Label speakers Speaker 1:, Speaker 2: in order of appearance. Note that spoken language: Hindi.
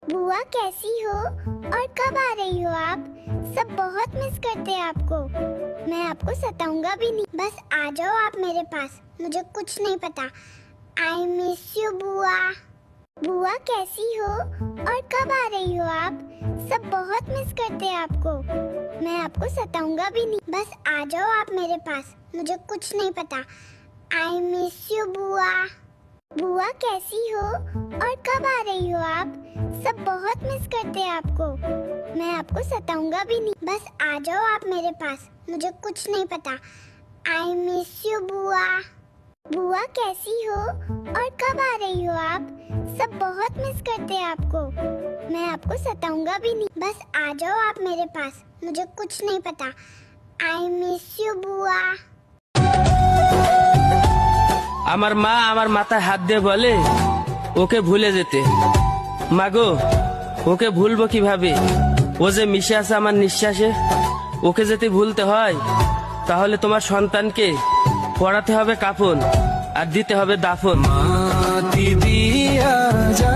Speaker 1: बुआ कैसी हो और कब आ रही हो आप? सब बहुत मिस करते हैं आपको। मैं आपको सताऊंगा भी नहीं, बस आ जाओ आप मेरे पास। मुझे कुछ नहीं पता। आई मिस यू बुआ। बुआ कैसी हो और कब आ रही हो आप? सब बहुत मिस करते हैं आपको। मैं आपको सताऊंगा भी नहीं, बस आ जाओ आप मेरे पास। मुझे कुछ नहीं पता। आई मिस यू बुआ। बुआ कैसी हो और कब आ रही हो आप? सब बहुत मिस करते हैं आपको। मैं आपको सताऊंगा भी नहीं, बस आ जाओ आप मेरे पास। मुझे कुछ नहीं पता। आई मिस यू बुआ। बुआ कैसी हो और कब आ रही हो आप? सब बहुत मिस करते हैं आपको। मैं आपको सताऊंगा भी नहीं, बस आ जाओ आप मेरे पास। मुझे कुछ नहीं पता। आई मिस यू बुआ।
Speaker 2: আমার মা আমার মাথায় হাত দিয়ে বলে ওকে ভুলে যেতে। মাগো, ওকে ভুলবো কিভাবে? ও যে মিশে আছে আমার নিঃশ্বাসে। ওকে যদি ভুলতে হয় তাহলে তোমার সন্তানকে পরাতে হবে কাফন আর দিতে হবে দাফন।
Speaker 3: মাটি দিয়া যা